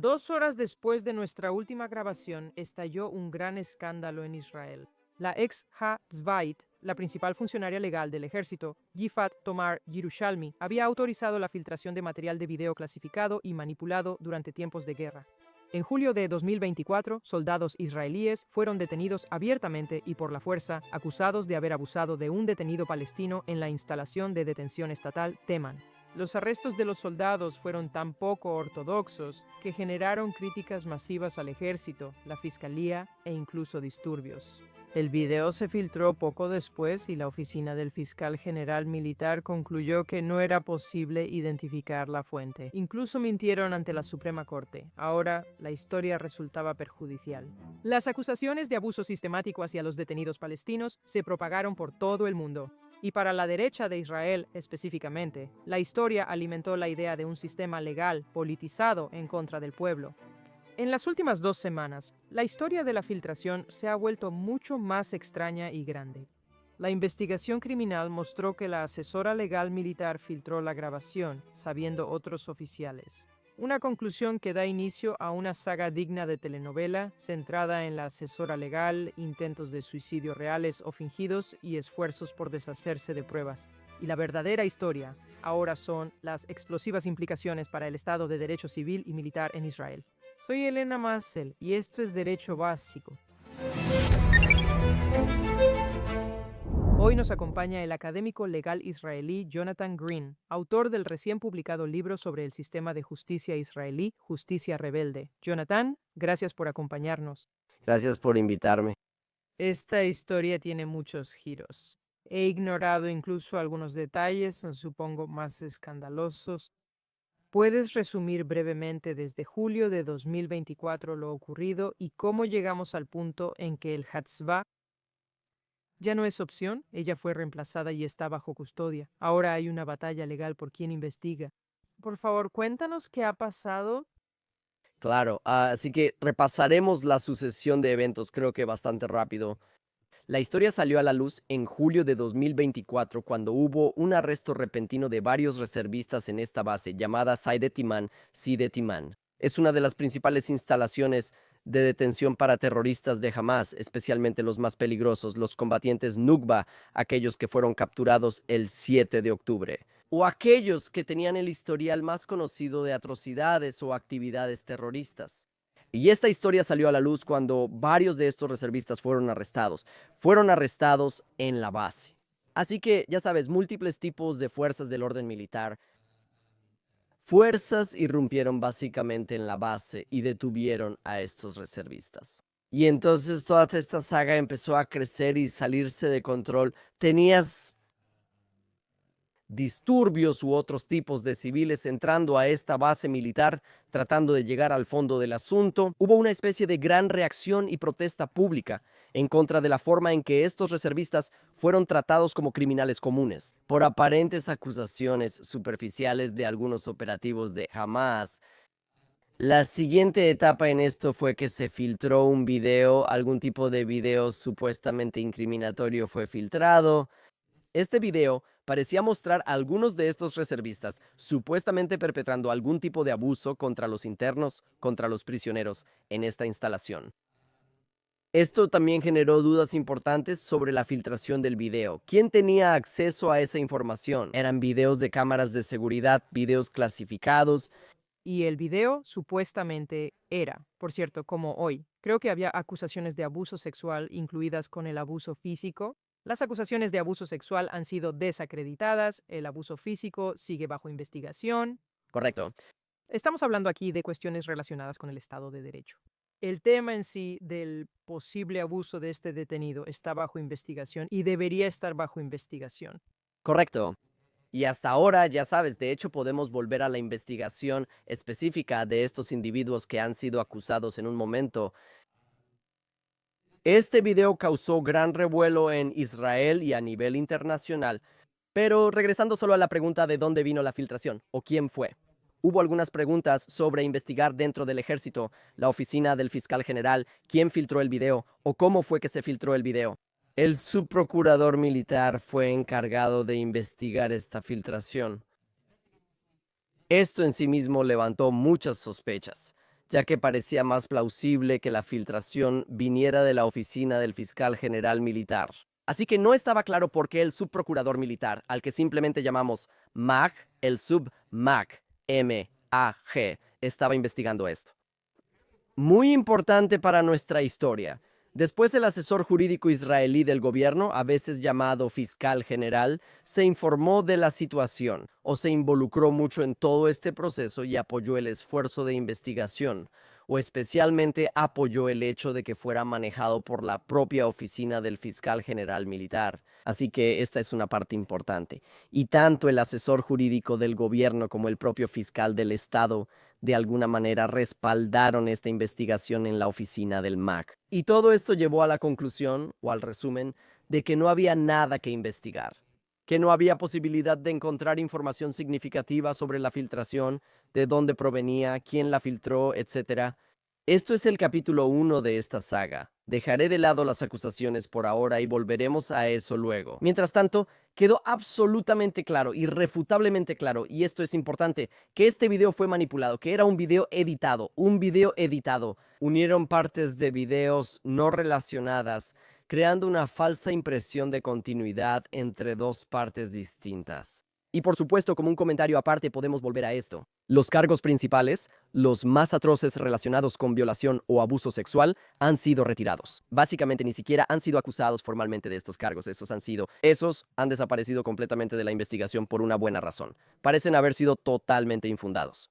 2 horas después de nuestra última grabación, estalló un gran escándalo en Israel. La ex Ha-Tzvait, la principal funcionaria legal del ejército, Yifat Tomar Yerushalmi, había autorizado la filtración de material de video clasificado y manipulado durante tiempos de guerra. En julio de 2024, soldados israelíes fueron detenidos abiertamente y por la fuerza, acusados de haber abusado de un detenido palestino en la instalación de detención estatal Teman. Los arrestos de los soldados fueron tan poco ortodoxos que generaron críticas masivas al ejército, la fiscalía e incluso disturbios. El video se filtró poco después y la oficina del fiscal general militar concluyó que no era posible identificar la fuente. Incluso mintieron ante la Suprema Corte. Ahora, la historia resultaba perjudicial. Las acusaciones de abuso sistemático hacia los detenidos palestinos se propagaron por todo el mundo. Y para la derecha de Israel específicamente, la historia alimentó la idea de un sistema legal politizado en contra del pueblo. En las últimas 2 semanas, la historia de la filtración se ha vuelto mucho más extraña y grande. La investigación criminal mostró que la asesora legal militar filtró la grabación, sabiendo otros oficiales. Una conclusión que da inicio a una saga digna de telenovela, centrada en la asesora legal, intentos de suicidio reales o fingidos y esfuerzos por deshacerse de pruebas. Y la verdadera historia ahora son las explosivas implicaciones para el Estado de Derecho civil y militar en Israel. Soy Elena Massel y esto es Derecho Básico. Hoy nos acompaña el académico legal israelí Jonathan Green, autor del recién publicado libro sobre el sistema de justicia israelí, Justicia Rebelde. Jonathan, gracias por acompañarnos. Gracias por invitarme. Esta historia tiene muchos giros. He ignorado incluso algunos detalles, supongo más escandalosos. ¿Puedes resumir brevemente desde julio de 2024 lo ocurrido y cómo llegamos al punto en que el Hatzvah ya no es opción? Ella fue reemplazada y está bajo custodia. Ahora hay una batalla legal por quien investiga. Por favor, cuéntanos qué ha pasado. Claro, así que repasaremos la sucesión de eventos, creo que bastante rápido. La historia salió a la luz en julio de 2024 cuando hubo un arresto repentino de varios reservistas en esta base llamada Saidetiman, Sidetiman. Es una de las principales instalaciones de detención para terroristas de Hamas, especialmente los más peligrosos, los combatientes Nukba, aquellos que fueron capturados el 7 de octubre, o aquellos que tenían el historial más conocido de atrocidades o actividades terroristas. Y esta historia salió a la luz cuando varios de estos reservistas fueron arrestados. Fueron arrestados en la base. Así que, ya sabes, múltiples tipos de fuerzas del orden militar. Fuerzas irrumpieron básicamente en la base y detuvieron a estos reservistas. Y entonces toda esta saga empezó a crecer y salirse de control. Tenías disturbios u otros tipos de civiles entrando a esta base militar, tratando de llegar al fondo del asunto. Hubo una especie de gran reacción y protesta pública en contra de la forma en que estos reservistas fueron tratados como criminales comunes, por aparentes acusaciones superficiales de algunos operativos de Hamas. La siguiente etapa en esto fue que se filtró un video, algún tipo de video supuestamente incriminatorio fue filtrado. Este video parecía mostrar a algunos de estos reservistas supuestamente perpetrando algún tipo de abuso contra los internos, contra los prisioneros en esta instalación. Esto también generó dudas importantes sobre la filtración del video. ¿Quién tenía acceso a esa información? ¿Eran videos de cámaras de seguridad, videos clasificados? Y el video supuestamente era, por cierto, como hoy. Creo que había acusaciones de abuso sexual incluidas con el abuso físico. Las acusaciones de abuso sexual han sido desacreditadas, el abuso físico sigue bajo investigación. Correcto. Estamos hablando aquí de cuestiones relacionadas con el Estado de Derecho. El tema en sí del posible abuso de este detenido está bajo investigación y debería estar bajo investigación. Correcto. Y hasta ahora, ya sabes, de hecho podemos volver a la investigación específica de estos individuos que han sido acusados en un momento. Este video causó gran revuelo en Israel y a nivel internacional, pero regresando solo a la pregunta de dónde vino la filtración o quién fue. Hubo algunas preguntas sobre investigar dentro del ejército, la oficina del fiscal general, quién filtró el video o cómo fue que se filtró el video. El subprocurador militar fue encargado de investigar esta filtración. Esto en sí mismo levantó muchas sospechas. ya que parecía más plausible que la filtración viniera de la oficina del fiscal general militar. Así que no estaba claro por qué el subprocurador militar, al que simplemente llamamos MAG, el sub-MAG, M-A-G, estaba investigando esto. Muy importante para nuestra historia. Después el asesor jurídico israelí del gobierno, a veces llamado fiscal general, se informó de la situación o se involucró mucho en todo este proceso y apoyó el esfuerzo de investigación, o especialmente apoyó el hecho de que fuera manejado por la propia oficina del fiscal general militar. Así que esta es una parte importante. Y tanto el asesor jurídico del gobierno como el propio fiscal del estado de alguna manera respaldaron esta investigación en la oficina del MAC. Y todo esto llevó a la conclusión, o al resumen, de que no había nada que investigar, que no había posibilidad de encontrar información significativa sobre la filtración, de dónde provenía, quién la filtró, etc. Esto es el capítulo 1 de esta saga. Dejaré de lado las acusaciones por ahora y volveremos a eso luego. Mientras tanto, quedó absolutamente claro, irrefutablemente claro, y esto es importante, que este video fue manipulado, que era un video editado, Unieron partes de videos no relacionadas, creando una falsa impresión de continuidad entre dos partes distintas. Y por supuesto, como un comentario aparte, podemos volver a esto. Los cargos principales, los más atroces relacionados con violación o abuso sexual, han sido retirados. Básicamente ni siquiera han sido acusados formalmente de estos cargos. Esos han desaparecido completamente de la investigación por una buena razón. Parecen haber sido totalmente infundados.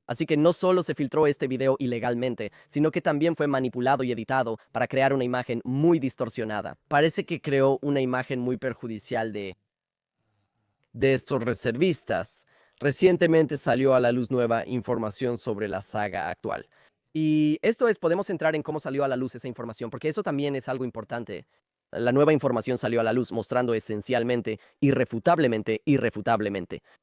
Así que no solo se filtró este video ilegalmente, sino que también fue manipulado y editado para crear una imagen muy distorsionada. Parece que creó una imagen muy perjudicial de estos reservistas. Recientemente salió a la luz nueva información sobre la saga actual. Y podemos entrar en cómo salió a la luz esa información, porque eso también es algo importante. La nueva información salió a la luz mostrando esencialmente, irrefutablemente,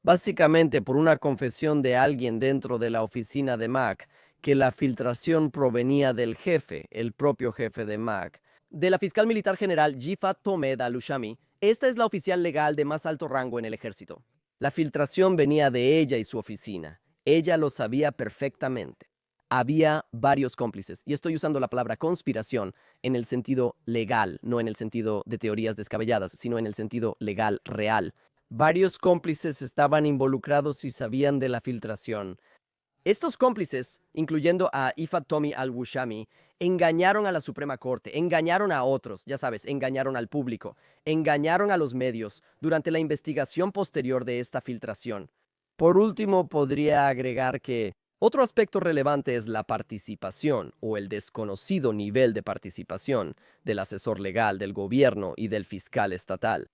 básicamente por una confesión de alguien dentro de la oficina de MAC, que la filtración provenía del jefe, el propio jefe de MAC, de la fiscal militar general Yifat Tomed al-Ushami. Esta es la oficial legal de más alto rango en el ejército. La filtración venía de ella y su oficina. Ella lo sabía perfectamente. Había varios cómplices, y estoy usando la palabra conspiración en el sentido legal, no en el sentido de teorías descabelladas, sino en el sentido legal, real. Varios cómplices estaban involucrados y sabían de la filtración. Estos cómplices, incluyendo a Yifat Tomi al-Wushami, engañaron a la Suprema Corte, engañaron a otros, ya sabes, engañaron al público, engañaron a los medios durante la investigación posterior de esta filtración. Por último, podría agregar que otro aspecto relevante es la participación o el desconocido nivel de participación del asesor legal, del gobierno y del fiscal estatal.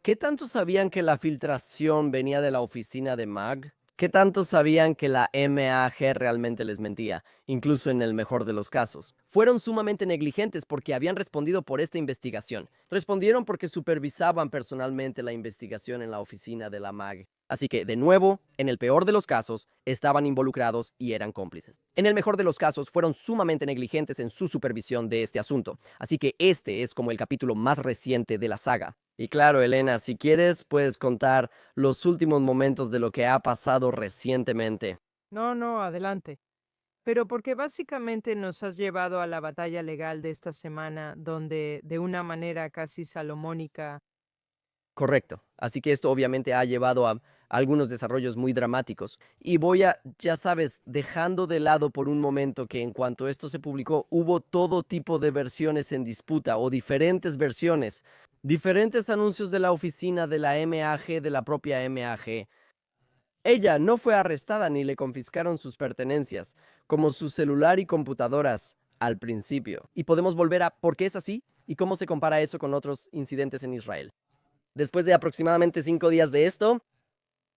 ¿Qué tanto sabían que la filtración venía de la oficina de MAG? ¿Qué tanto sabían que la MAG realmente les mentía, incluso en el mejor de los casos? Fueron sumamente negligentes porque habían respondido por esta investigación. Respondieron porque supervisaban personalmente la investigación en la oficina de la MAG. Así que, de nuevo, en el peor de los casos, estaban involucrados y eran cómplices. En el mejor de los casos, fueron sumamente negligentes en su supervisión de este asunto. Así que este es como el capítulo más reciente de la saga. Y claro, Elena, si quieres, puedes contar los últimos momentos de lo que ha pasado recientemente. No, adelante. Pero porque básicamente nos has llevado a la batalla legal de esta semana, donde de una manera casi salomónica. Correcto. Así que esto obviamente ha llevado a algunos desarrollos muy dramáticos. Y voy a, ya sabes, dejando de lado por un momento que en cuanto esto se publicó, hubo todo tipo de versiones en disputa o diferentes versiones. Diferentes anuncios de la oficina de la MAG, de la propia MAG. Ella no fue arrestada ni le confiscaron sus pertenencias, como su celular y computadoras al principio. Y podemos volver a por qué es así y cómo se compara eso con otros incidentes en Israel. Después de aproximadamente 5 días de esto,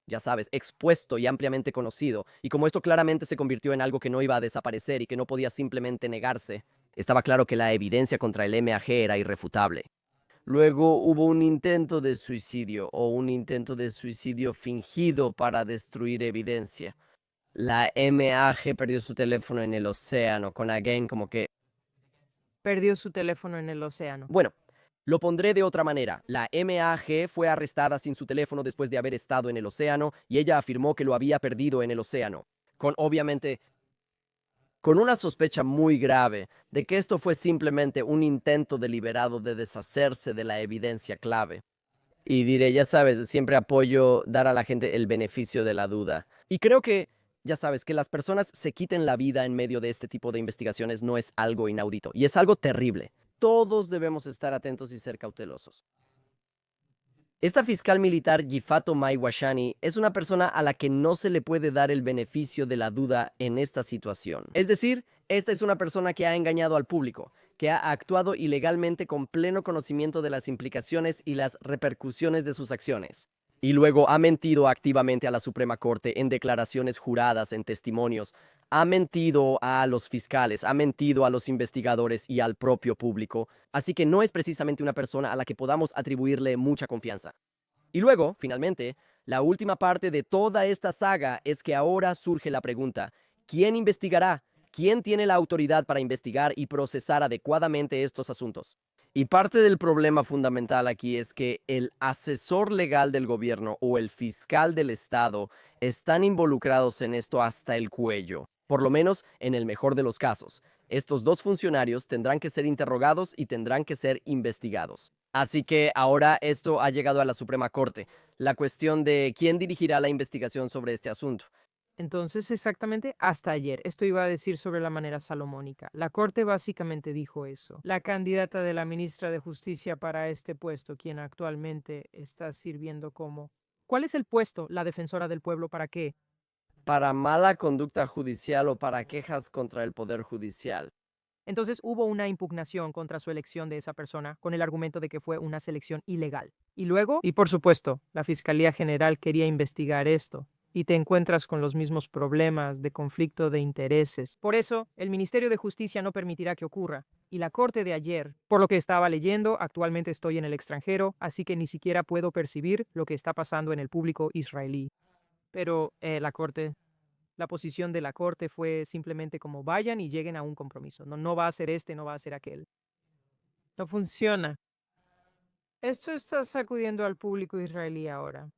ya sabes, expuesto y ampliamente conocido, y como esto claramente se convirtió en algo que no iba a desaparecer y que no podía simplemente negarse, estaba claro que la evidencia contra el MAG era irrefutable. Luego hubo un intento de suicidio o un intento de suicidio fingido para destruir evidencia. La MAG perdió su teléfono en el océano con alguien como que... Perdió su teléfono en el océano. Bueno, lo pondré de otra manera. La MAG fue arrestada sin su teléfono después de haber estado en el océano y ella afirmó que lo había perdido en el océano. Con obviamente con una sospecha muy grave de que esto fue simplemente un intento deliberado de deshacerse de la evidencia clave. Y diré, ya sabes, siempre apoyo dar a la gente el beneficio de la duda. Y creo que, ya sabes, que las personas se quiten la vida en medio de este tipo de investigaciones no es algo inaudito y es algo terrible. Todos debemos estar atentos y ser cautelosos. Esta fiscal militar, Gifato Mai Washani, es una persona a la que no se le puede dar el beneficio de la duda en esta situación. Es decir, esta es una persona que ha engañado al público, que ha actuado ilegalmente con pleno conocimiento de las implicaciones y las repercusiones de sus acciones. Y luego ha mentido activamente a la Suprema Corte en declaraciones juradas, en testimonios, ha mentido a los fiscales, ha mentido a los investigadores y al propio público, así que no es precisamente una persona a la que podamos atribuirle mucha confianza. Y luego, finalmente, la última parte de toda esta saga es que ahora surge la pregunta, ¿quién investigará? ¿Quién tiene la autoridad para investigar y procesar adecuadamente estos asuntos? Y parte del problema fundamental aquí es que el asesor legal del gobierno o el fiscal del estado están involucrados en esto hasta el cuello, por lo menos en el mejor de los casos. Estos dos funcionarios tendrán que ser interrogados y tendrán que ser investigados. Así que ahora esto ha llegado a la Suprema Corte, la cuestión de quién dirigirá la investigación sobre este asunto. Entonces, exactamente hasta ayer, esto iba a decir sobre la manera salomónica. La Corte básicamente dijo eso. La candidata de la ministra de Justicia para este puesto, quien actualmente está sirviendo como... ¿Cuál es el puesto? La defensora del pueblo, ¿para qué? Para mala conducta judicial o para quejas contra el Poder Judicial. Entonces hubo una impugnación contra su elección de esa persona con el argumento de que fue una selección ilegal. Y luego, y por supuesto, la Fiscalía General quería investigar esto. Y te encuentras con los mismos problemas de conflicto de intereses. Por eso, el Ministerio de Justicia no permitirá que ocurra. Y la Corte de ayer, por lo que estaba leyendo, actualmente estoy en el extranjero, así que ni siquiera puedo percibir lo que está pasando en el público israelí. Pero la posición de la Corte fue simplemente como vayan y lleguen a un compromiso. No, no va a ser este, no va a ser aquel. No funciona. Esto está sacudiendo al público israelí ahora.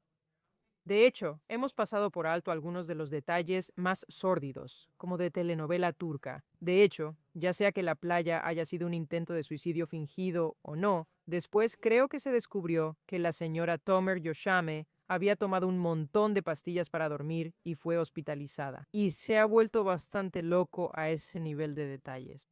De hecho, hemos pasado por alto algunos de los detalles más sórdidos, como de telenovela turca. De hecho, ya sea que la playa haya sido un intento de suicidio fingido o no, después creo que se descubrió que la señora Tomer Yoshame había tomado un montón de pastillas para dormir y fue hospitalizada. Y se ha vuelto bastante loco a ese nivel de detalles.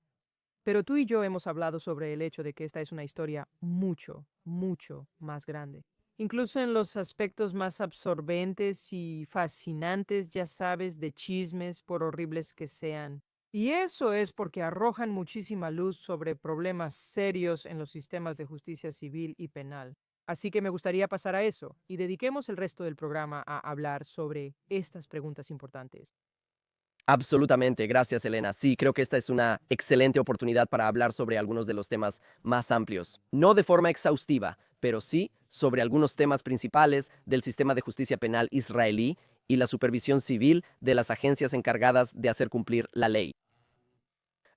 Pero tú y yo hemos hablado sobre el hecho de que esta es una historia mucho, mucho más grande. Incluso en los aspectos más absorbentes y fascinantes, ya sabes, de chismes, por horribles que sean. Y eso es porque arrojan muchísima luz sobre problemas serios en los sistemas de justicia civil y penal. Así que me gustaría pasar a eso y dediquemos el resto del programa a hablar sobre estas preguntas importantes. Absolutamente, gracias Elena. Sí, creo que esta es una excelente oportunidad para hablar sobre algunos de los temas más amplios. No de forma exhaustiva, pero sí sobre algunos temas principales del sistema de justicia penal israelí y la supervisión civil de las agencias encargadas de hacer cumplir la ley.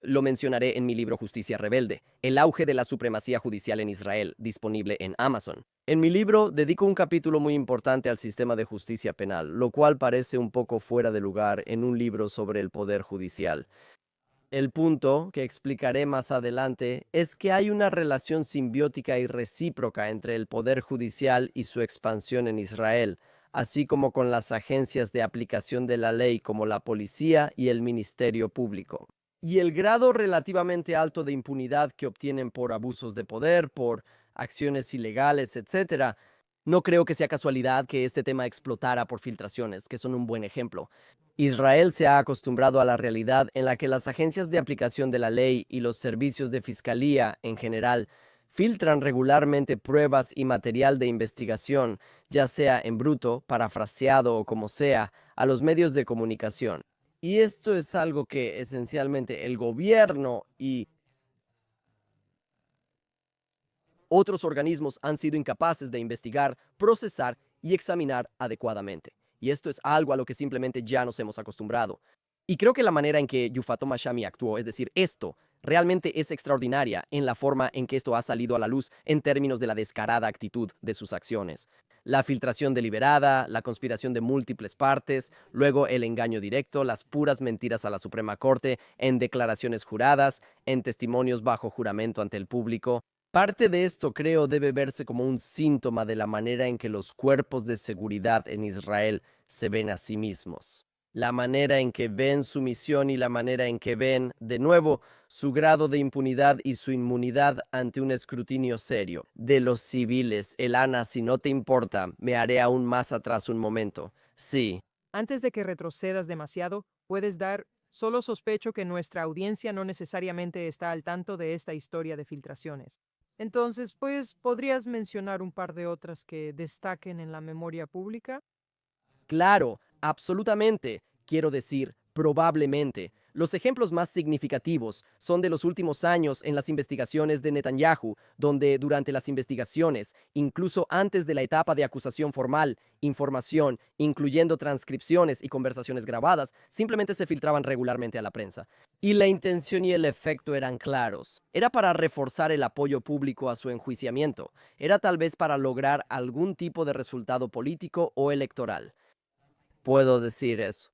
Lo mencionaré en mi libro Justicia Rebelde, el auge de la supremacía judicial en Israel, disponible en Amazon. En mi libro dedico un capítulo muy importante al sistema de justicia penal, lo cual parece un poco fuera de lugar en un libro sobre el poder judicial. El punto, que explicaré más adelante, es que hay una relación simbiótica y recíproca entre el poder judicial y su expansión en Israel, así como con las agencias de aplicación de la ley como la policía y el ministerio público. Y el grado relativamente alto de impunidad que obtienen por abusos de poder, por acciones ilegales, etcétera. No creo que sea casualidad que este tema explotara por filtraciones, que son un buen ejemplo. Israel se ha acostumbrado a la realidad en la que las agencias de aplicación de la ley y los servicios de fiscalía en general filtran regularmente pruebas y material de investigación, ya sea en bruto, parafraseado o como sea, a los medios de comunicación. Y esto es algo que esencialmente el gobierno y otros organismos han sido incapaces de investigar, procesar y examinar adecuadamente. Y esto es algo a lo que simplemente ya nos hemos acostumbrado. Y creo que la manera en que Yufato Mashami actuó, es decir, esto, realmente es extraordinaria en la forma en que esto ha salido a la luz en términos de la descarada actitud de sus acciones. La filtración deliberada, la conspiración de múltiples partes, luego el engaño directo, las puras mentiras a la Suprema Corte, en declaraciones juradas, en testimonios bajo juramento ante el público. Parte de esto, creo, debe verse como un síntoma de la manera en que los cuerpos de seguridad en Israel se ven a sí mismos. La manera en que ven su misión y la manera en que ven, de nuevo, su grado de impunidad y su inmunidad ante un escrutinio serio. De los civiles, Elana, si no te importa, me haré aún más atrás un momento. Sí. Antes de que retrocedas demasiado, puedes dar, solo sospecho que nuestra audiencia no necesariamente está al tanto de esta historia de filtraciones. Entonces, pues, ¿podrías mencionar un par de otras que destaquen en la memoria pública? Claro, absolutamente. Quiero decir, probablemente. Los ejemplos más significativos son de los últimos años en las investigaciones de Netanyahu, donde durante las investigaciones, incluso antes de la etapa de acusación formal, información, incluyendo transcripciones y conversaciones grabadas, simplemente se filtraban regularmente a la prensa. Y la intención y el efecto eran claros. Era para reforzar el apoyo público a su enjuiciamiento. Era tal vez para lograr algún tipo de resultado político o electoral. Puedo decir eso.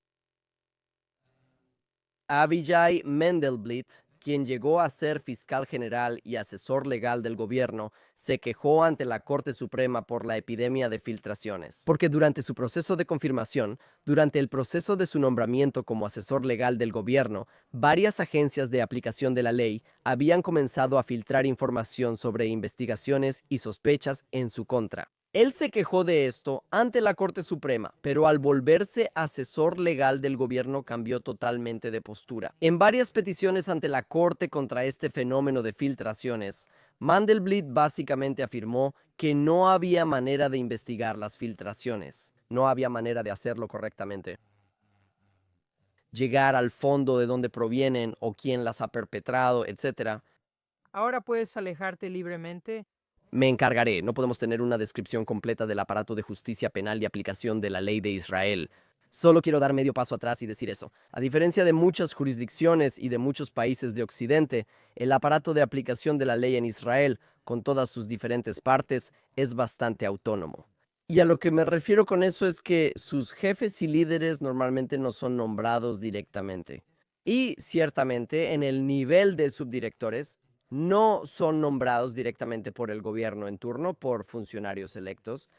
Abijay Mendelblit, quien llegó a ser fiscal general y asesor legal del gobierno, se quejó ante la Corte Suprema por la epidemia de filtraciones, porque durante su proceso de confirmación, durante el proceso de su nombramiento como asesor legal del gobierno, varias agencias de aplicación de la ley habían comenzado a filtrar información sobre investigaciones y sospechas en su contra. Él se quejó de esto ante la Corte Suprema, pero al volverse asesor legal del gobierno cambió totalmente de postura. En varias peticiones ante la Corte contra este fenómeno de filtraciones, Mandelblit básicamente afirmó que no había manera de investigar las filtraciones, no había manera de hacerlo correctamente. Llegar al fondo de dónde provienen o quién las ha perpetrado, etc. Ahora puedes alejarte libremente. Me encargaré. No podemos tener una descripción completa del aparato de justicia penal y aplicación de la ley de Israel. Solo quiero dar medio paso atrás y decir eso. A diferencia de muchas jurisdicciones y de muchos países de Occidente, el aparato de aplicación de la ley en Israel, con todas sus diferentes partes, es bastante autónomo. Y a lo que me refiero con eso es que sus jefes y líderes normalmente no son nombrados directamente. Y ciertamente en el nivel de subdirectores, no son nombrados directamente por el gobierno en turno, por funcionarios electos,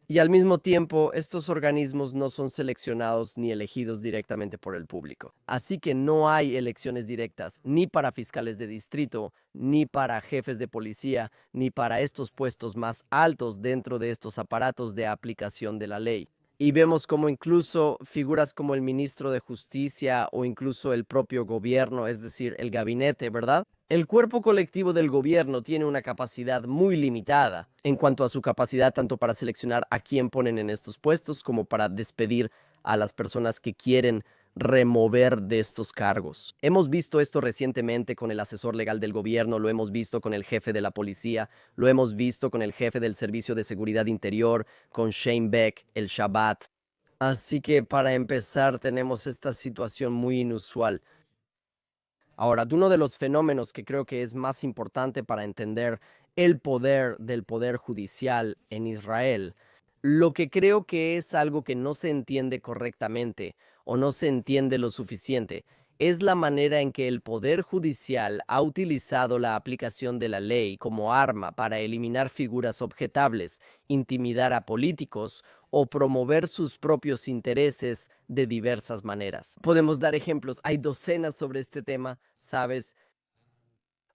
y al mismo tiempo estos organismos no son seleccionados ni elegidos directamente por el público. Así que no hay elecciones directas ni para fiscales de distrito, ni para jefes de policía, ni para estos puestos más altos dentro de estos aparatos de aplicación de la ley. Y vemos como incluso figuras como el ministro de Justicia o incluso el propio gobierno, es decir, el gabinete, ¿verdad? El cuerpo colectivo del gobierno tiene una capacidad muy limitada en cuanto a su capacidad tanto para seleccionar a quién ponen en estos puestos como para despedir a las personas que quieren remover de estos cargos. Hemos visto esto recientemente con el asesor legal del gobierno, lo hemos visto con el jefe de la policía, lo hemos visto con el jefe del Servicio de Seguridad Interior, con Shane Beck, el Shabbat. Así que para empezar tenemos esta situación muy inusual. Ahora, uno de los fenómenos que creo que es más importante para entender el poder del poder judicial en Israel, lo que creo que es algo que no se entiende correctamente o no se entiende lo suficiente, es la manera en que el poder judicial ha utilizado la aplicación de la ley como arma para eliminar figuras objetables, intimidar a políticos o promover sus propios intereses de diversas maneras. Podemos dar ejemplos, hay docenas sobre este tema, ¿sabes?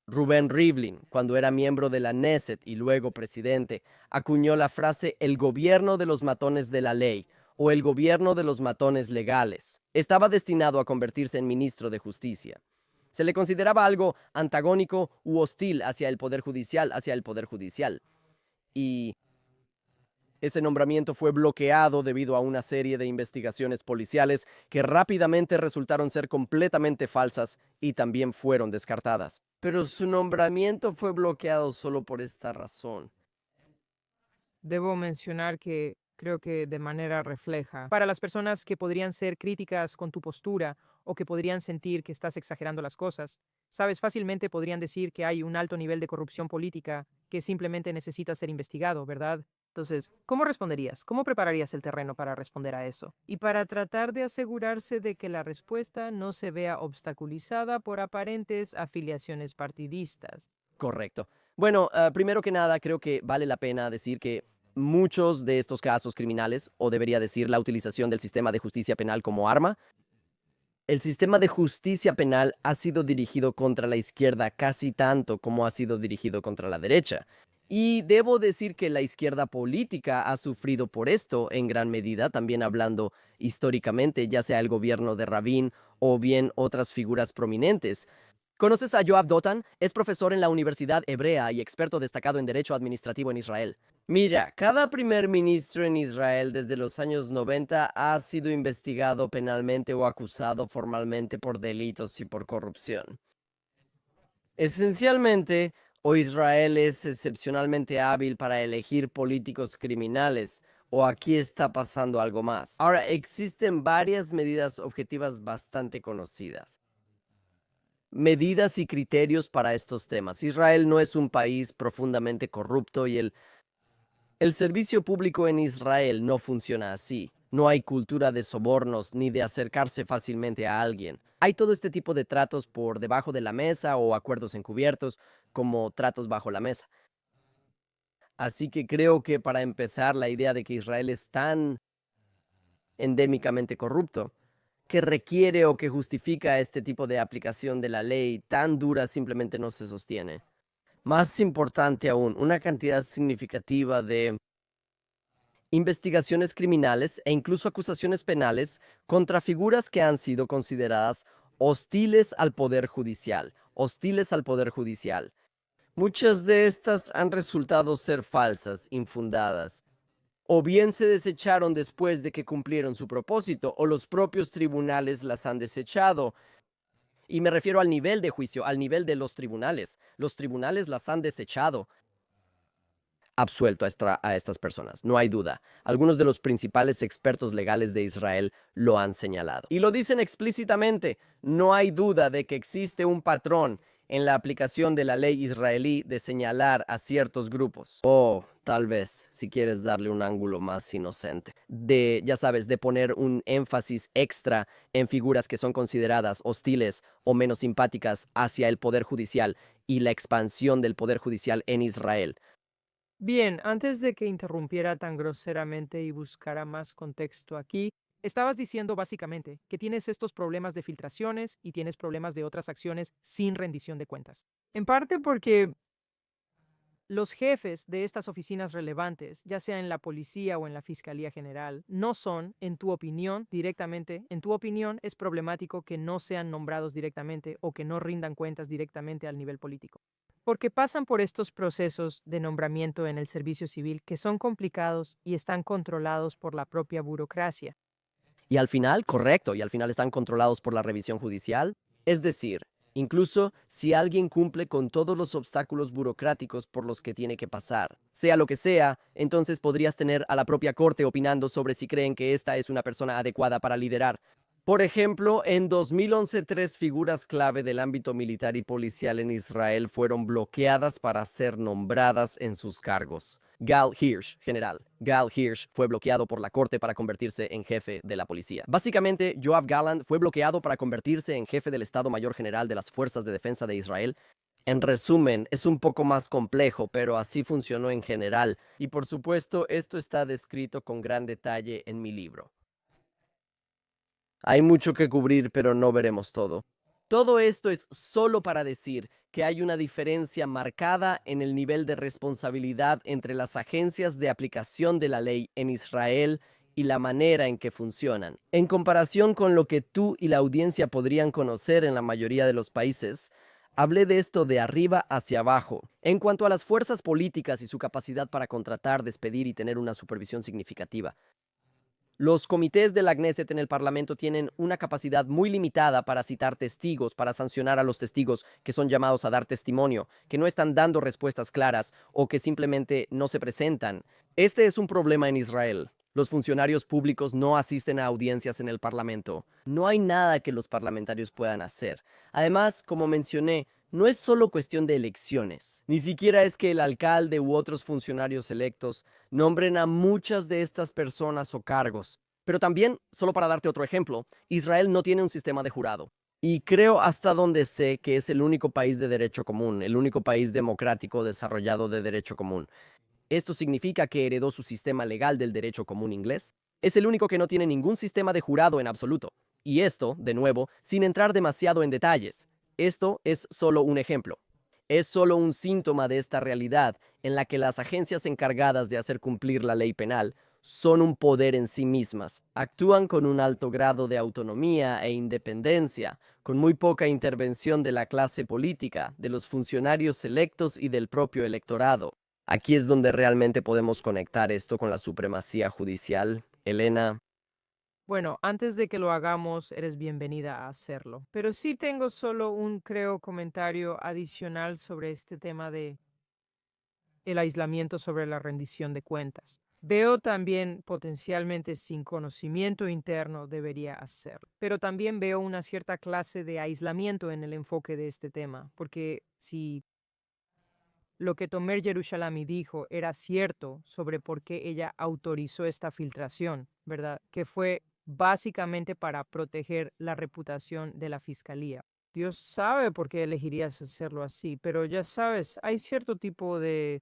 Rubén Rivlin, cuando era miembro de la Knesset y luego presidente, acuñó la frase "el gobierno de los matones de la ley" o "el gobierno de los matones legales". Estaba destinado a convertirse en ministro de Justicia. Se le consideraba algo antagónico u hostil hacia el Poder Judicial. Y ese nombramiento fue bloqueado debido a una serie de investigaciones policiales que rápidamente resultaron ser completamente falsas y también fueron descartadas. Pero su nombramiento fue bloqueado solo por esta razón. Debo mencionar que creo que de manera refleja para las personas que podrían ser críticas con tu postura o que podrían sentir que estás exagerando las cosas, sabes, fácilmente podrían decir que hay un alto nivel de corrupción política que simplemente necesita ser investigado, ¿verdad? Entonces, ¿cómo responderías? ¿Cómo prepararías el terreno para responder a eso? Y para tratar de asegurarse de que la respuesta no se vea obstaculizada por aparentes afiliaciones partidistas. Correcto. Bueno, primero que nada, creo que vale la pena decir que muchos de estos casos criminales, o debería decir la utilización del sistema de justicia penal como arma, el sistema de justicia penal ha sido dirigido contra la izquierda casi tanto como ha sido dirigido contra la derecha. Y debo decir que la izquierda política ha sufrido por esto en gran medida, también hablando históricamente, ya sea el gobierno de Rabin o bien otras figuras prominentes. ¿Conoces a Yoav Dotan? Es profesor en la Universidad Hebrea y experto destacado en derecho administrativo en Israel. Mira, cada primer ministro en Israel desde los años 90 ha sido investigado penalmente o acusado formalmente por delitos y por corrupción. Esencialmente, o Israel es excepcionalmente hábil para elegir políticos criminales, o aquí está pasando algo más. Ahora, existen varias medidas objetivas bastante conocidas. Medidas y criterios para estos temas. Israel no es un país profundamente corrupto y el servicio público en Israel no funciona así. No hay cultura de sobornos ni de acercarse fácilmente a alguien. Hay todo este tipo de tratos por debajo de la mesa o acuerdos encubiertos, como tratos bajo la mesa. Así que creo que para empezar, la idea de que Israel es tan endémicamente corrupto que requiere o que justifica este tipo de aplicación de la ley tan dura simplemente no se sostiene. Más importante aún, una cantidad significativa de investigaciones criminales e incluso acusaciones penales contra figuras que han sido consideradas hostiles al poder judicial, hostiles al poder judicial. Muchas de estas han resultado ser falsas, infundadas, o bien se desecharon después de que cumplieron su propósito, o los propios tribunales las han desechado. Y me refiero al nivel de juicio, al nivel de los tribunales. Los tribunales las han desechado, absuelto a estas personas, no hay duda. Algunos de los principales expertos legales de Israel lo han señalado. Y lo dicen explícitamente, no hay duda de que existe un patrón en la aplicación de la ley israelí de señalar a ciertos grupos. O tal vez, si quieres darle un ángulo más inocente, de, ya sabes, de poner un énfasis extra en figuras que son consideradas hostiles o menos simpáticas hacia el poder judicial y la expansión del poder judicial en Israel. Bien, antes de que interrumpiera tan groseramente y buscara más contexto aquí, estabas diciendo básicamente que tienes estos problemas de filtraciones y tienes problemas de otras acciones sin rendición de cuentas. En parte porque los jefes de estas oficinas relevantes, ya sea en la policía o en la Fiscalía General, no son, en tu opinión, directamente, en tu opinión, es problemático que no sean nombrados directamente o que no rindan cuentas directamente al nivel político. Porque pasan por estos procesos de nombramiento en el servicio civil que son complicados y están controlados por la propia burocracia. Y al final, correcto, y al final están controlados por la revisión judicial. Es decir, incluso si alguien cumple con todos los obstáculos burocráticos por los que tiene que pasar, sea lo que sea, entonces podrías tener a la propia corte opinando sobre si creen que esta es una persona adecuada para liderar. Por ejemplo, en 2011, 3 figuras clave del ámbito militar y policial en Israel fueron bloqueadas para ser nombradas en sus cargos. Gal Hirsch, general. Gal Hirsch fue bloqueado por la corte para convertirse en jefe de la policía. Básicamente, Yoav Gallant fue bloqueado para convertirse en jefe del Estado Mayor General de las Fuerzas de Defensa de Israel. En resumen, es un poco más complejo, pero así funcionó en general. Y por supuesto, esto está descrito con gran detalle en mi libro. Hay mucho que cubrir, pero no veremos todo. Todo esto es solo para decir que hay una diferencia marcada en el nivel de responsabilidad entre las agencias de aplicación de la ley en Israel y la manera en que funcionan. En comparación con lo que tú y la audiencia podrían conocer en la mayoría de los países, hablé de esto de arriba hacia abajo. En cuanto a las fuerzas políticas y su capacidad para contratar, despedir y tener una supervisión significativa, los comités de la Knesset en el Parlamento tienen una capacidad muy limitada para citar testigos, para sancionar a los testigos que son llamados a dar testimonio, que no están dando respuestas claras o que simplemente no se presentan. Este es un problema en Israel. Los funcionarios públicos no asisten a audiencias en el Parlamento. No hay nada que los parlamentarios puedan hacer. Además, como mencioné, No es solo cuestión de elecciones, ni siquiera es que el alcalde u otros funcionarios electos nombren a muchas de estas personas o cargos. Pero también, solo para darte otro ejemplo, Israel no tiene un sistema de jurado. Y creo hasta donde sé que es el único país de derecho común, el único país democrático desarrollado de derecho común. Esto significa que heredó su sistema legal del derecho común inglés. Es el único que no tiene ningún sistema de jurado en absoluto. Y esto, de nuevo, sin entrar demasiado en detalles. Esto es solo un ejemplo. Es solo un síntoma de esta realidad en la que las agencias encargadas de hacer cumplir la ley penal son un poder en sí mismas. Actúan con un alto grado de autonomía e independencia, con muy poca intervención de la clase política, de los funcionarios electos y del propio electorado. Aquí es donde realmente podemos conectar esto con la supremacía judicial. Elena, Bueno, antes de que lo hagamos, eres bienvenida a hacerlo. Pero sí tengo solo un, creo, comentario adicional sobre este tema de el aislamiento sobre la rendición de cuentas. Veo también potencialmente sin conocimiento interno debería hacerlo, pero también veo una cierta clase de aislamiento en el enfoque de este tema, porque si lo que Tomer Yerushalami dijo era cierto sobre por qué ella autorizó esta filtración, ¿verdad? Que fue básicamente para proteger la reputación de la fiscalía. Dios sabe por qué elegirías hacerlo así, pero ya sabes, hay cierto tipo de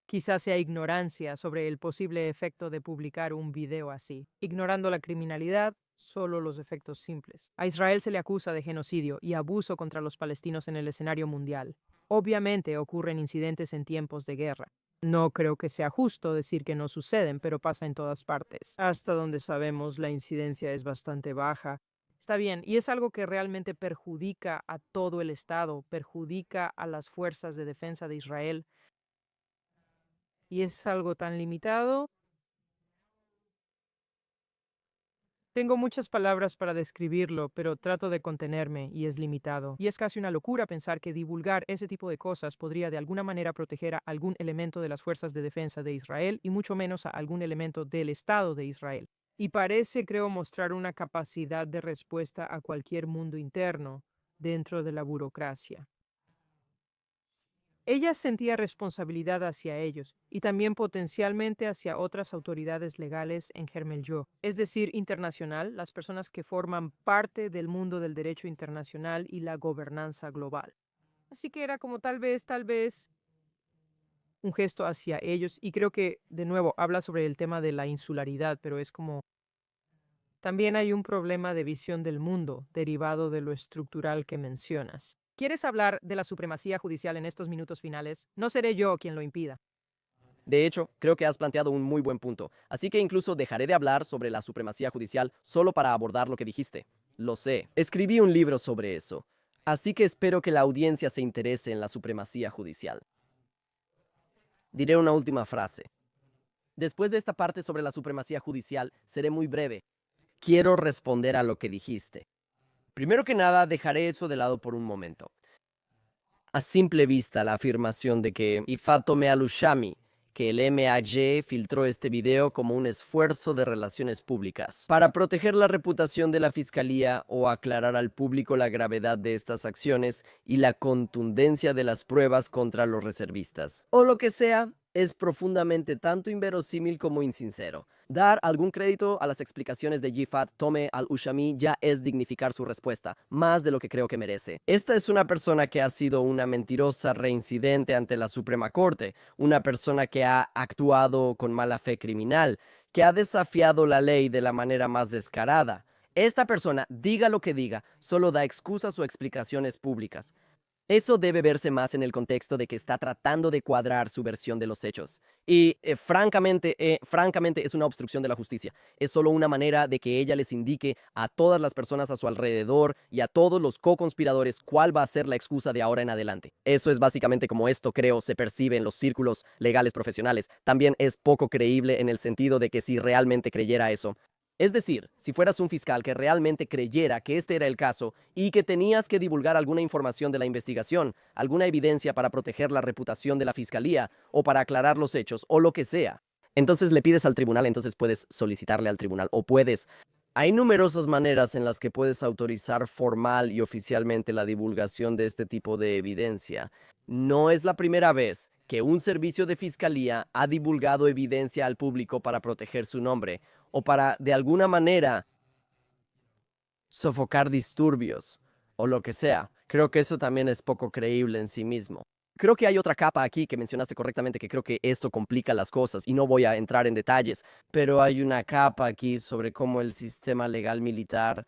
quizás sea ignorancia sobre el posible efecto de publicar un video así, ignorando la criminalidad, solo los efectos simples. A Israel se le acusa de genocidio y abuso contra los palestinos en el escenario mundial. Obviamente ocurren incidentes en tiempos de guerra. No creo que sea justo decir que no suceden, pero pasa en todas partes. Hasta donde sabemos, la incidencia es bastante baja. Está bien, y es algo que realmente perjudica a todo el Estado, perjudica a las fuerzas de defensa de Israel, y es algo tan limitado. Tengo muchas palabras para describirlo, pero trato de contenerme y es limitado. Y es casi una locura pensar que divulgar ese tipo de cosas podría de alguna manera proteger a algún elemento de las fuerzas de defensa de Israel y mucho menos a algún elemento del Estado de Israel. Y parece, creo, mostrar una capacidad de respuesta a cualquier mundo interno dentro de la burocracia. Ella sentía responsabilidad hacia ellos y también potencialmente hacia otras autoridades legales en Germeljó, es decir, internacional, las personas que forman parte del mundo del derecho internacional y la gobernanza global. Así que era como tal vez un gesto hacia ellos y creo que, de nuevo, habla sobre el tema de la insularidad, pero es como también hay un problema de visión del mundo derivado de lo estructural que mencionas. ¿Quieres hablar de la supremacía judicial en estos minutos finales? No seré yo quien lo impida. de hecho, creo que has planteado un muy buen punto, así que incluso dejaré de hablar sobre la supremacía judicial solo para abordar lo que dijiste. Lo sé, escribí un libro sobre eso, así que espero que la audiencia se interese en la supremacía judicial. Diré una última frase. Después de esta parte sobre la supremacía judicial, seré muy breve. Quiero responder a lo que dijiste. Primero que nada, dejaré eso de lado por un momento. A simple vista, la afirmación de que Ifatome Alushami, que el MAJ filtró este video como un esfuerzo de relaciones públicas para proteger la reputación de la fiscalía o aclarar al público la gravedad de estas acciones y la contundencia de las pruebas contra los reservistas. O lo que sea, es profundamente tanto inverosímil como insincero. Dar algún crédito a las explicaciones de Yifat Tome al-Ushami ya es dignificar su respuesta, más de lo que creo que merece. Esta es una persona que ha sido una mentirosa reincidente ante la Suprema Corte, una persona que ha actuado con mala fe criminal, que ha desafiado la ley de la manera más descarada. Esta persona, diga lo que diga, solo da excusas o explicaciones públicas. Eso debe verse más en el contexto de que está tratando de cuadrar su versión de los hechos. Y francamente es una obstrucción de la justicia. Es solo una manera de que ella les indique a todas las personas a su alrededor y a todos los co-conspiradores cuál va a ser la excusa de ahora en adelante. Eso es básicamente como esto, creo, se percibe en los círculos legales profesionales. También es poco creíble en el sentido de que si realmente creyera eso, es decir, si fueras un fiscal que realmente creyera que este era el caso y que tenías que divulgar alguna información de la investigación, alguna evidencia para proteger la reputación de la fiscalía o para aclarar los hechos o lo que sea, entonces le pides al tribunal, entonces puedes solicitarle al tribunal o puedes Hay numerosas maneras en las que puedes autorizar formal y oficialmente la divulgación de este tipo de evidencia. No es la primera vez que un servicio de fiscalía ha divulgado evidencia al público para proteger su nombre o para, de alguna manera, sofocar disturbios o lo que sea. Creo que eso también es poco creíble en sí mismo. Creo que hay otra capa aquí que mencionaste correctamente, que creo que esto complica las cosas y no voy a entrar en detalles, pero hay una capa aquí sobre cómo el sistema legal militar,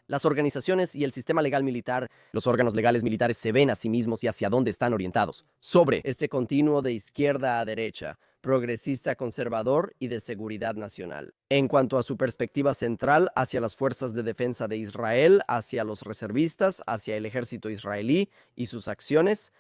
las organizaciones y el sistema legal militar, los órganos legales militares se ven a sí mismos y hacia dónde están orientados. Sobre este continuo de izquierda a derecha, progresista conservador y de seguridad nacional. En cuanto a su perspectiva central hacia las fuerzas de defensa de Israel, hacia los reservistas, hacia el ejército israelí y sus acciones,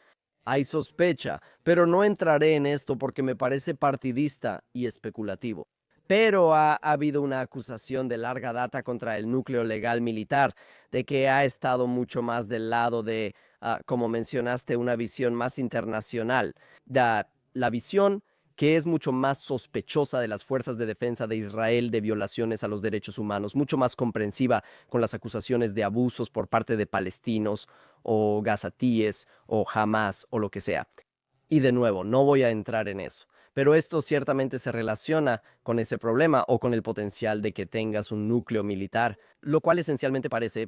hay sospecha, pero no entraré en esto porque me parece partidista y especulativo. Pero ha habido una acusación de larga data contra el núcleo legal militar, de que ha estado mucho más del lado de, como mencionaste, una visión más internacional. La visión que es mucho más sospechosa de las fuerzas de defensa de Israel de violaciones a los derechos humanos, mucho más comprensiva con las acusaciones de abusos por parte de palestinos o gazatíes o Hamas o lo que sea. Y de nuevo, no voy a entrar en eso, pero esto ciertamente se relaciona con ese problema o con el potencial de que tengas un núcleo militar, lo cual esencialmente parece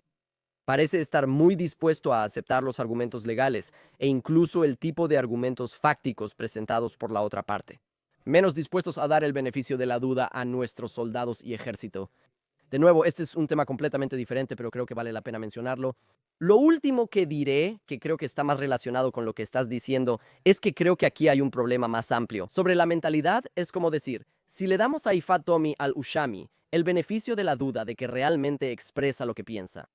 estar muy dispuesto a aceptar los argumentos legales e incluso el tipo de argumentos fácticos presentados por la otra parte, menos dispuestos a dar el beneficio de la duda a nuestros soldados y ejército. De nuevo, este es un tema completamente diferente, pero creo que vale la pena mencionarlo. Lo último que diré, que creo que está más relacionado con lo que estás diciendo, es que creo que aquí hay un problema más amplio. Sobre la mentalidad, es como decir, si le damos a Ifat Tomi al-Ushami el beneficio de la duda de que realmente expresa lo que piensa,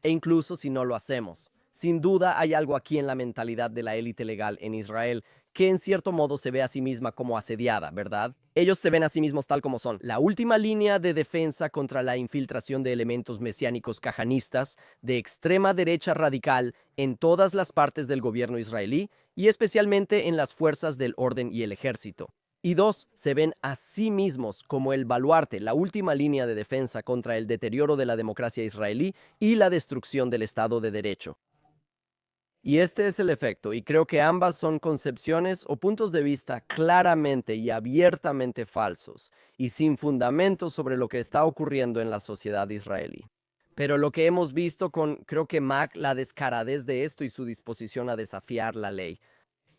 e incluso si no lo hacemos. Sin duda hay algo aquí en la mentalidad de la élite legal en Israel que en cierto modo se ve a sí misma como asediada, ¿verdad? Ellos se ven a sí mismos tal como son, la última línea de defensa contra la infiltración de elementos mesiánicos cajanistas de extrema derecha radical en todas las partes del gobierno israelí y especialmente en las fuerzas del orden y el ejército. Y dos, se ven a sí mismos como el baluarte, la última línea de defensa contra el deterioro de la democracia israelí y la destrucción del Estado de Derecho. Y este es el efecto, y creo que ambas son concepciones o puntos de vista claramente y abiertamente falsos y sin fundamento sobre lo que está ocurriendo en la sociedad israelí. Pero lo que hemos visto con, creo que Mac, la descaradez de esto y su disposición a desafiar la ley,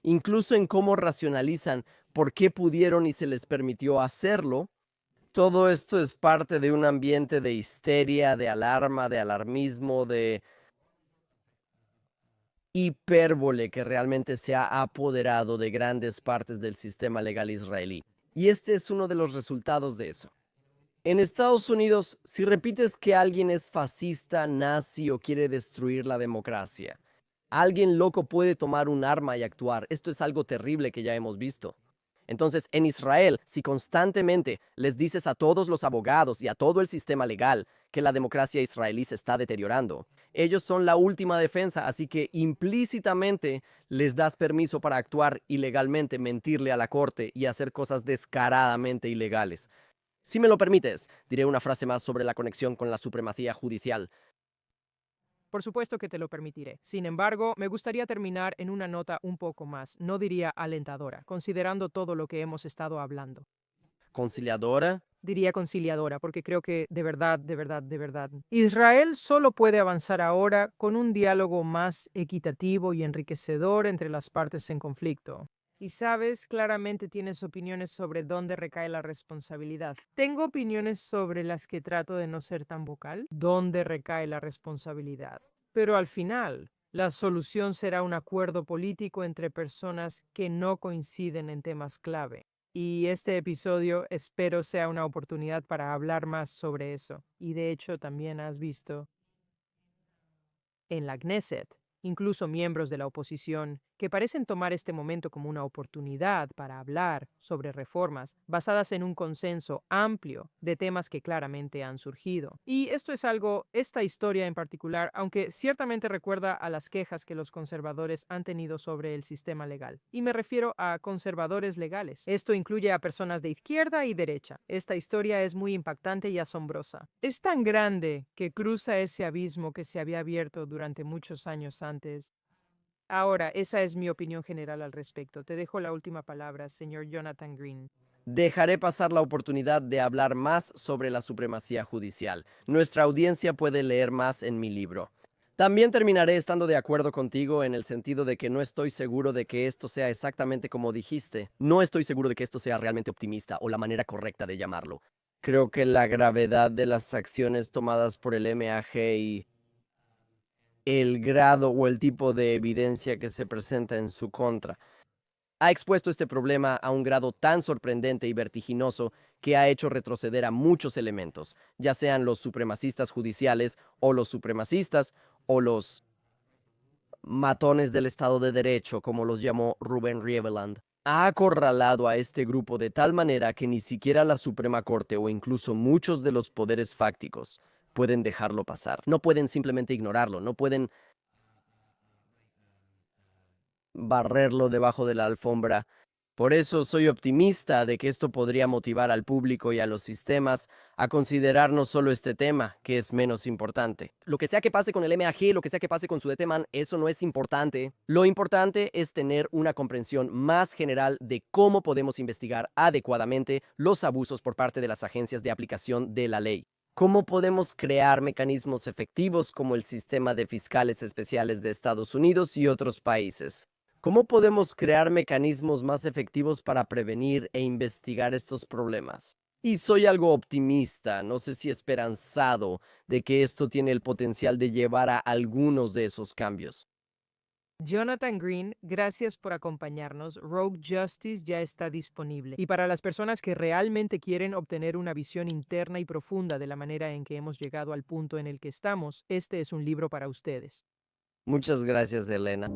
incluso en cómo racionalizan por qué pudieron y se les permitió hacerlo, todo esto es parte de un ambiente de histeria, de alarma, de alarmismo, de hipérbole que realmente se ha apoderado de grandes partes del sistema legal israelí. Y este es uno de los resultados de eso. En Estados Unidos, si repites que alguien es fascista, nazi o quiere destruir la democracia, alguien loco puede tomar un arma y actuar. Esto es algo terrible que ya hemos visto. Entonces, en Israel, si constantemente les dices a todos los abogados y a todo el sistema legal que la democracia israelí se está deteriorando, ellos son la última defensa, así que implícitamente les das permiso para actuar ilegalmente, mentirle a la corte y hacer cosas descaradamente ilegales. Si me lo permites, diré una frase más sobre la conexión con la supremacía judicial. Por supuesto que te lo permitiré. Sin embargo, me gustaría terminar en una nota un poco más, no diría alentadora, considerando todo lo que hemos estado hablando. Conciliadora. Diría conciliadora, porque creo que de verdad, de verdad, de verdad, Israel solo puede avanzar ahora con un diálogo más equitativo y enriquecedor entre las partes en conflicto. Y sabes, claramente tienes opiniones sobre dónde recae la responsabilidad. Tengo opiniones sobre las que trato de no ser tan vocal. ¿Dónde recae la responsabilidad? Pero al final, la solución será un acuerdo político entre personas que no coinciden en temas clave. Y este episodio espero sea una oportunidad para hablar más sobre eso. Y de hecho también has visto en la Knesset, incluso miembros de la oposición que parecen tomar este momento como una oportunidad para hablar sobre reformas basadas en un consenso amplio de temas que claramente han surgido. Y esto es esta historia en particular, aunque ciertamente recuerda a las quejas que los conservadores han tenido sobre el sistema legal. Y me refiero a conservadores legales. Esto incluye a personas de izquierda y derecha. Esta historia es muy impactante y asombrosa. Es tan grande que cruza ese abismo que se había abierto durante muchos años antes. Ahora, esa es mi opinión general al respecto. Te dejo la última palabra, señor Jonathan Green. Dejaré pasar la oportunidad de hablar más sobre la supremacía judicial. Nuestra audiencia puede leer más en mi libro. También terminaré estando de acuerdo contigo en el sentido de que no estoy seguro de que esto sea exactamente como dijiste. No estoy seguro de que esto sea realmente optimista o la manera correcta de llamarlo. Creo que la gravedad de las acciones tomadas por el MAG y el grado o el tipo de evidencia que se presenta en su contra ha expuesto este problema a un grado tan sorprendente y vertiginoso que ha hecho retroceder a muchos elementos, ya sean los supremacistas judiciales o los matones del Estado de Derecho, como los llamó Ruben Rieveland. Ha acorralado a este grupo de tal manera que ni siquiera la Suprema Corte o incluso muchos de los poderes fácticos pueden dejarlo pasar. No pueden simplemente ignorarlo, no pueden barrerlo debajo de la alfombra. Por eso soy optimista de que esto podría motivar al público y a los sistemas a considerar no solo este tema, que es menos importante. Lo que sea que pase con el MAG, lo que sea que pase con su Deteman, eso no es importante. Lo importante es tener una comprensión más general de cómo podemos investigar adecuadamente los abusos por parte de las agencias de aplicación de la ley. ¿Cómo podemos crear mecanismos efectivos como el sistema de fiscales especiales de Estados Unidos y otros países? ¿Cómo podemos crear mecanismos más efectivos para prevenir e investigar estos problemas? Y soy algo optimista, no sé si esperanzado, de que esto tiene el potencial de llevar a algunos de esos cambios. Jonathan Green, gracias por acompañarnos. Rogue Justice ya está disponible. Y para las personas que realmente quieren obtener una visión interna y profunda de la manera en que hemos llegado al punto en el que estamos, este es un libro para ustedes. Muchas gracias, Elena.